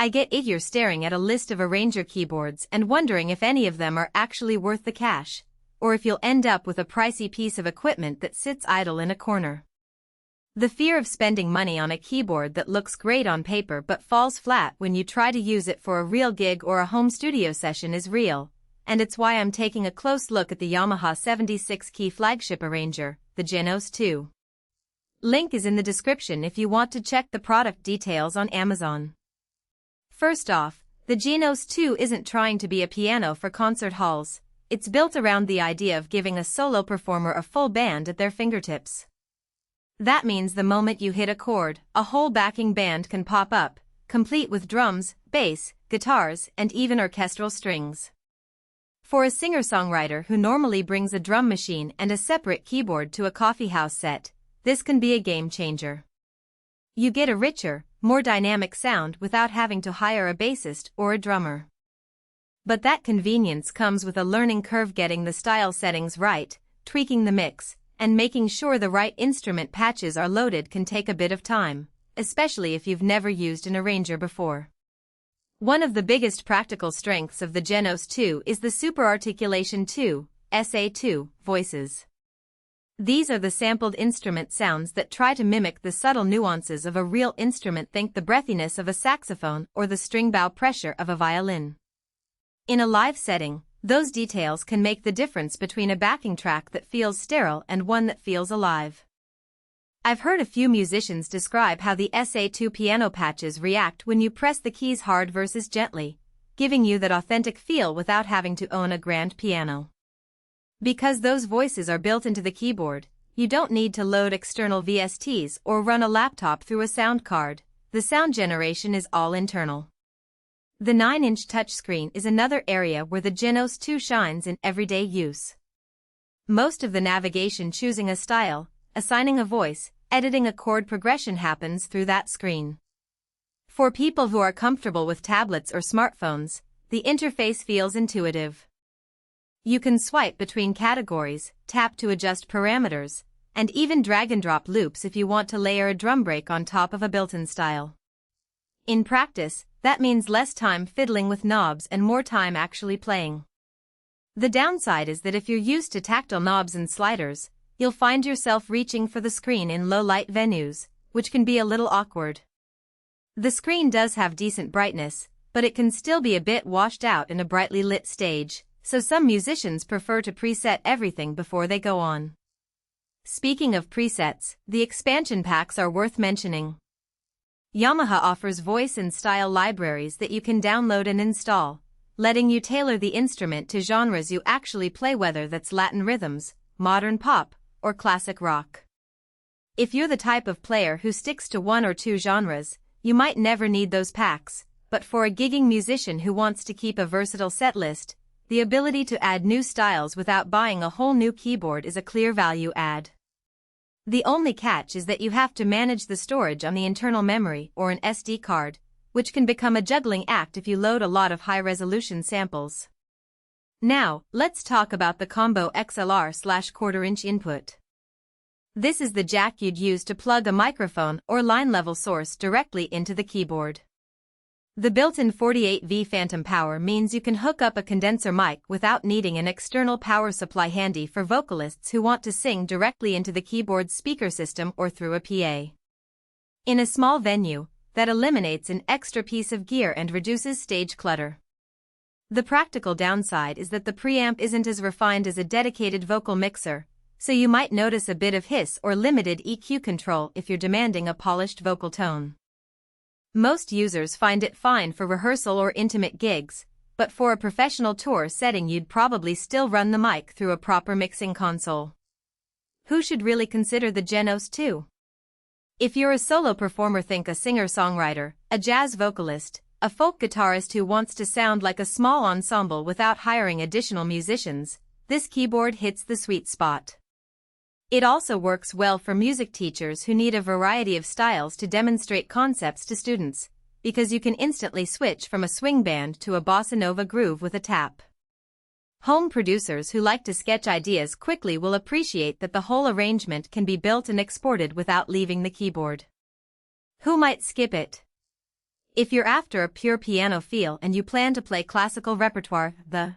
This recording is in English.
I get it. You're staring at a list of arranger keyboards and wondering if any of them are actually worth the cash, or if you'll end up with a pricey piece of equipment that sits idle in a corner. The fear of spending money on a keyboard that looks great on paper but falls flat when you try to use it for a real gig or a home studio session is real, and it's why I'm taking a close look at the Yamaha 76-key flagship arranger, the Genos 2. Link is in the description if you want to check the product details on Amazon. First off, the Genos 2 isn't trying to be a piano for concert halls. It's built around the idea of giving a solo performer a full band at their fingertips. That means the moment you hit a chord, a whole backing band can pop up, complete with drums, bass, guitars, and even orchestral strings. For a singer-songwriter who normally brings a drum machine and a separate keyboard to a coffeehouse set, this can be a game changer. You get a richer, more dynamic sound without having to hire a bassist or a drummer. But that convenience comes with a learning curve. Getting the style settings right, tweaking the mix, and making sure the right instrument patches are loaded can take a bit of time, especially if you've never used an arranger before. One of the biggest practical strengths of the Genos 2 is the Super Articulation 2, SA2, voices. These are the sampled instrument sounds that try to mimic the subtle nuances of a real instrument. Think the breathiness of a saxophone or the string bow pressure of a violin. In a live setting, those details can make the difference between a backing track that feels sterile and one that feels alive. I've heard a few musicians describe how the SA2 piano patches react when you press the keys hard versus gently, giving you that authentic feel without having to own a grand piano. Because those voices are built into the keyboard, you don't need to load external VSTs or run a laptop through a sound card. The sound generation is all internal. The 9-inch touchscreen is another area where the Genos 2 shines in everyday use. Most of the navigation, choosing a style, assigning a voice, editing a chord progression happens through that screen. For people who are comfortable with tablets or smartphones, the interface feels intuitive. You can swipe between categories, tap to adjust parameters, and even drag and drop loops if you want to layer a drum break on top of a built-in style. In practice, that means less time fiddling with knobs and more time actually playing. The downside is that if you're used to tactile knobs and sliders, you'll find yourself reaching for the screen in low-light venues, which can be a little awkward. The screen does have decent brightness, but it can still be a bit washed out in a brightly lit stage, so some musicians prefer to preset everything before they go on. Speaking of presets, the expansion packs are worth mentioning. Yamaha offers voice and style libraries that you can download and install, letting you tailor the instrument to genres you actually play, whether that's Latin rhythms, modern pop, or classic rock. If you're the type of player who sticks to one or two genres, you might never need those packs, but for a gigging musician who wants to keep a versatile set list, the ability to add new styles without buying a whole new keyboard is a clear value add. The only catch is that you have to manage the storage on the internal memory or an SD card, which can become a juggling act if you load a lot of high-resolution samples. Now, let's talk about the Combo XLR/1/4-inch input. This is the jack you'd use to plug a microphone or line-level source directly into the keyboard. The built-in 48V phantom power means you can hook up a condenser mic without needing an external power supply, handy for vocalists who want to sing directly into the keyboard's speaker system or through a PA. In a small venue, that eliminates an extra piece of gear and reduces stage clutter. The practical downside is that the preamp isn't as refined as a dedicated vocal mixer, so you might notice a bit of hiss or limited EQ control if you're demanding a polished vocal tone. Most users find it fine for rehearsal or intimate gigs, but for a professional tour setting you'd probably still run the mic through a proper mixing console. Who should really consider the Genos 2? If you're a solo performer, think a singer-songwriter, a jazz vocalist, a folk guitarist who wants to sound like a small ensemble without hiring additional musicians, this keyboard hits the sweet spot. It also works well for music teachers who need a variety of styles to demonstrate concepts to students, because you can instantly switch from a swing band to a bossa nova groove with a tap. Home producers who like to sketch ideas quickly will appreciate that the whole arrangement can be built and exported without leaving the keyboard. Who might skip it? If you're after a pure piano feel and you plan to play classical repertoire, the